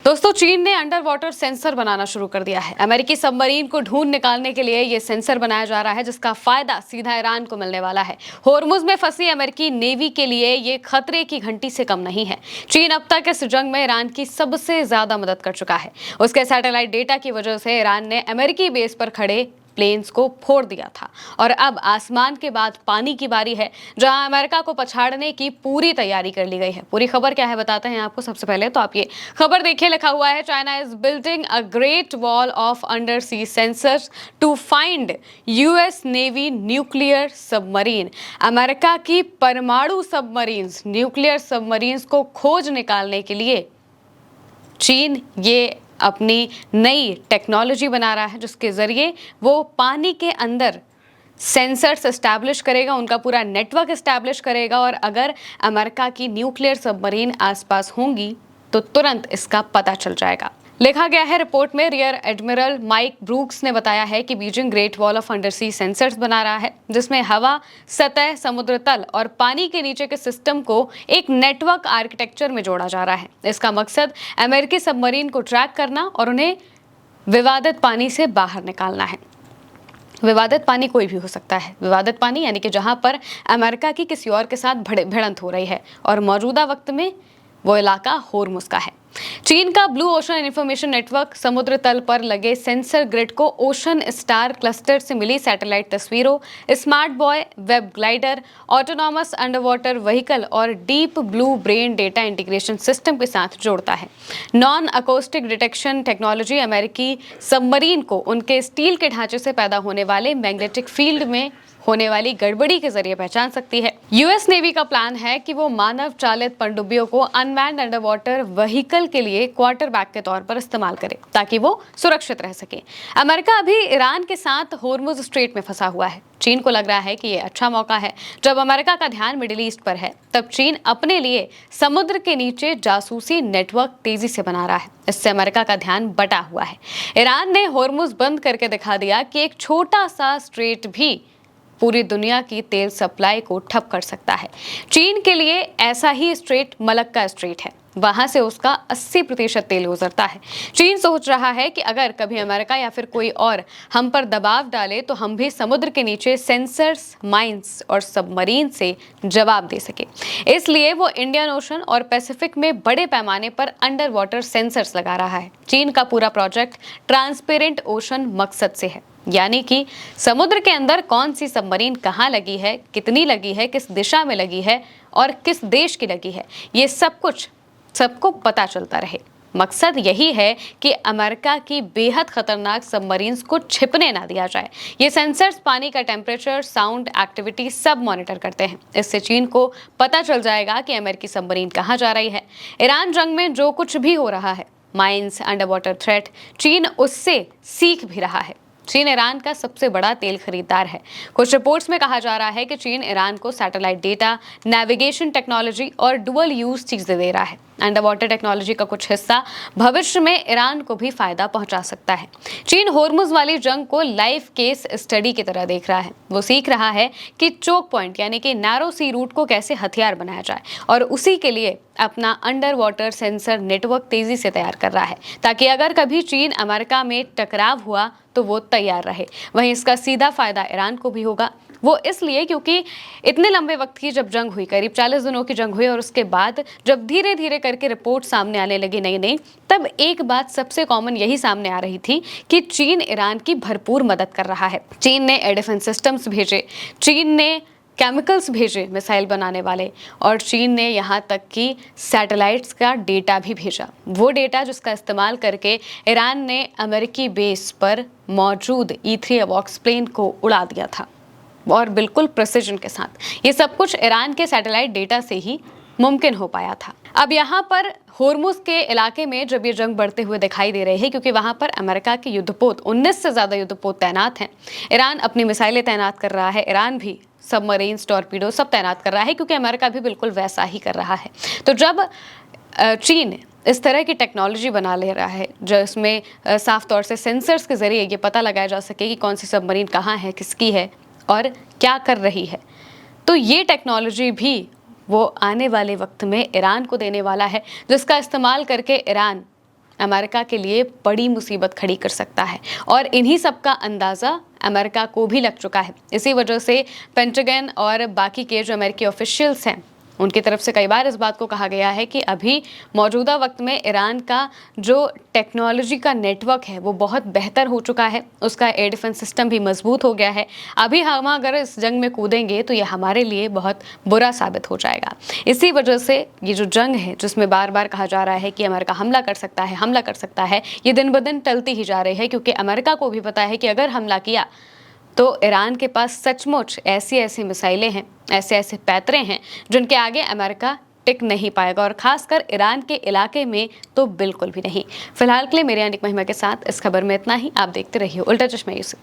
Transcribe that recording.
दोस्तों, चीन ने अंडर वाटर सेंसर बनाना शुरू कर दिया है। अमेरिकी सबमरीन को ढूंढ निकालने के लिए ये सेंसर बनाया जा रहा है, जिसका फायदा सीधा ईरान को मिलने वाला है। होर्मुज में फंसी अमेरिकी नेवी के लिए ये खतरे की घंटी से कम नहीं है। चीन अब तक इस जंग में ईरान की सबसे ज्यादा मदद कर चुका है। उसके सैटेलाइट डेटा की वजह से ईरान ने अमेरिकी बेस पर खड़े प्लेन्स को फोड़ दिया था और अब आसमान के बाद पानी की बारी है, जहां अमेरिका को पछाड़ने की पूरी तैयारी कर ली गई है। पूरी खबर क्या है बताते हैं आपको। सबसे पहले तो आप ये खबर देखिए, लिखा हुआ है China is building a great wall of under sea sensors to find US navy nuclear submarine. America की परमाणु सबमरीन्स, न्यूक्लियर सबमरीन्स को खोज निकालने के लिए चीन ये अपनी नई टेक्नोलॉजी बना रहा है, जिसके जरिए वो पानी के अंदर सेंसर्स एस्टैब्लिश करेगा, उनका पूरा नेटवर्क एस्टैब्लिश करेगा और अगर अमेरिका की न्यूक्लियर सबमरीन आसपास होंगी तो तुरंत इसका पता चल जाएगा। लिखा गया है रिपोर्ट में, रियर एडमिरल माइक ब्रूक्स ने बताया है कि Beijing great wall of undersea sensors बना रहा है, जिसमें हवा, सतह, समुद्र तल और पानी के नीचे के सिस्टम को एक नेटवर्क आर्किटेक्चर में जोड़ा जा रहा है। इसका मकसद अमेरिकी सबमरीन को ट्रैक करना और उन्हें विवादित पानी से बाहर निकालना है। विवादित पानी कोई भी हो सकता है। विवादित पानी यानी कि जहां पर अमेरिका की किसी और के साथ भिड़ंत हो रही है और मौजूदा वक्त में वो इलाका होर्मुज का है। चीन का ब्लू ओशन इंफॉर्मेशन नेटवर्क समुद्र तल पर लगे सेंसर ग्रिड को ओशन स्टार क्लस्टर से मिली सैटेलाइट तस्वीरों, smart buoy web glider, autonomous underwater vehicle और deep blue brain data integration system के साथ जोड़ता है। नॉन अकोस्टिक डिटेक्शन टेक्नोलॉजी अमेरिकी सबमरीन को उनके स्टील के ढांचे से पैदा होने वाले मैग्नेटिक फील्ड में होने वाली गड़बड़ी के जरिए पहचान सकती है। यूएस नेवी का प्लान है कि वो मानव चालित पनडुब्बियों को अनमैन्ड अंडर वाटर व्हीकल के लिए क्वार्टर बैक के तौर पर इस्तेमाल करे, ताकि वो सुरक्षित रह सके। अमेरिका अभी ईरान के साथ होर्मुज स्ट्रेट में फंसा हुआ है। चीन को लग रहा है कि ये अच्छा मौका है। जब अमेरिका का ध्यान मिडिल ईस्ट पर है, तब चीन अपने लिए समुद्र के नीचे जासूसी नेटवर्क तेजी से बना रहा है। इससे अमेरिका का ध्यान बटा हुआ है। ईरान ने होर्मुज बंद करके दिखा दिया कि एक छोटा सा स्ट्रेट भी पूरी दुनिया की तेल सप्लाई को ठप कर सकता है। चीन के लिए ऐसा ही स्ट्रेट मलक्का स्ट्रेट है। वहां से उसका 80% तेल गुजरता है। चीन सोच रहा है कि अगर कभी अमेरिका या फिर कोई और हम पर दबाव डाले तो हम भी समुद्र के नीचे सेंसर्स, माइंस और सबमरीन से जवाब दे सके। इसलिए वो इंडियन ओशन और पैसिफिक में बड़े पैमाने पर अंडर वाटर सेंसर्स लगा रहा है। चीन का पूरा प्रोजेक्ट ट्रांसपेरेंट ओशन मकसद से है, यानी कि समुद्र के अंदर कौन सी सबमरीन कहाँ लगी है, कितनी लगी है, किस दिशा में लगी है और किस देश की लगी है, ये सब कुछ सबको पता चलता रहे। मकसद यही है कि अमेरिका की बेहद खतरनाक सबमरीन्स को छिपने ना दिया जाए। ये सेंसर्स पानी का टेम्परेचर, साउंड, एक्टिविटी सब मॉनिटर करते हैं। इससे चीन को पता चल जाएगा कि अमेरिकी सबमरीन कहाँ जा रही है। ईरान जंग में जो कुछ भी हो रहा है, माइंस, अंडर वाटर थ्रेट, चीन उससे सीख भी रहा है। चीन ईरान का सबसे बड़ा तेल खरीदार है। कुछ रिपोर्ट्स में कहा जा रहा है कि चीन ईरान को सैटेलाइट डेटा, नेविगेशन टेक्नोलॉजी और डुअल यूज चीजें दे रहा है। अंडर वाटर टेक्नोलॉजी का कुछ हिस्सा भविष्य में ईरान को भी फायदा पहुंचा सकता है। चीन होर्मुज वाली जंग को लाइव केस स्टडी की तरह देख रहा है। वो सीख रहा है कि चोक पॉइंट यानी कि नैरो सी रूट को कैसे हथियार बनाया जाए और उसी के लिए अपना अंडर वाटर सेंसर नेटवर्क तेजी से तैयार कर रहा है, ताकि अगर कभी चीन अमेरिका में टकराव हुआ तो वो तैयार रहे। वहीं इसका सीधा फायदा ईरान को भी होगा। वो इसलिए क्योंकि इतने लंबे वक्त की जब जंग हुई, करीब 40 दिनों की जंग हुई और उसके बाद जब धीरे धीरे करके रिपोर्ट सामने आने लगी नई, तब एक बात सबसे कॉमन यही सामने आ रही थी कि चीन ईरान की भरपूर मदद कर रहा है। चीन ने एयर डिफेंस सिस्टम्स भेजे, चीन ने केमिकल्स भेजे मिसाइल बनाने वाले, और चीन ने यहाँ तक कि सैटेलाइट्स का डेटा भी भेजा। वो डेटा जिसका इस्तेमाल करके ईरान ने अमेरिकी बेस पर मौजूद E-3 अवॉक्स प्लेन को उड़ा दिया था, और बिल्कुल प्रिसिजन के साथ। ये सब कुछ ईरान के सैटेलाइट डेटा से ही मुमकिन हो पाया था। अब यहाँ पर होर्मुज के इलाके में जब ये जंग बढ़ते हुए दिखाई दे रहे हैं, क्योंकि वहाँ पर अमेरिका के युद्धपोत 19 से ज़्यादा युद्धपोत तैनात हैं। ईरान अपनी मिसाइलें तैनात कर रहा है, ईरान भी सबमरीन्स, टॉर्पीडो सब तैनात कर रहा है, क्योंकि अमेरिका भी बिल्कुल वैसा ही कर रहा है। तो जब चीन इस तरह की टेक्नोलॉजी बना ले रहा है जिसमें साफ तौर से सेंसर्स के जरिए ये पता लगाया जा सके कि कौन सी सबमरीन कहाँ है, किसकी है और क्या कर रही है, तो ये टेक्नोलॉजी भी वो आने वाले वक्त में ईरान को देने वाला है, जिसका इस्तेमाल करके ईरान अमेरिका के लिए बड़ी मुसीबत खड़ी कर सकता है और इन्हीं सब का अंदाज़ा अमेरिका को भी लग चुका है। इसी वजह से पेंटागन और बाकी के जो अमेरिकी ऑफिशियल्स हैं उनकी तरफ से कई बार इस बात को कहा गया है कि अभी मौजूदा वक्त में ईरान का जो टेक्नोलॉजी का नेटवर्क है वो बहुत बेहतर हो चुका है, उसका एयर डिफेंस सिस्टम भी मजबूत हो गया है। अभी हम अगर इस जंग में कूदेंगे तो ये हमारे लिए बहुत बुरा साबित हो जाएगा। इसी वजह से ये जो जंग है जिसमें बार बार कहा जा रहा है कि अमेरिका हमला कर सकता है, हमला कर सकता है, ये दिन ब दिन टलती ही जा रही है, क्योंकि अमेरिका को भी पता है कि अगर हमला किया तो ईरान के पास सचमुच ऐसी ऐसी मिसाइलें हैं, ऐसे ऐसे पैतरे हैं जिनके आगे अमेरिका टिक नहीं पाएगा, और खासकर ईरान के इलाके में तो बिल्कुल भी नहीं। फिलहाल के लिए मेरे अनिक महिमा के साथ इस खबर में इतना ही। आप देखते रहिए उल्टा चश्मा यूसुफ।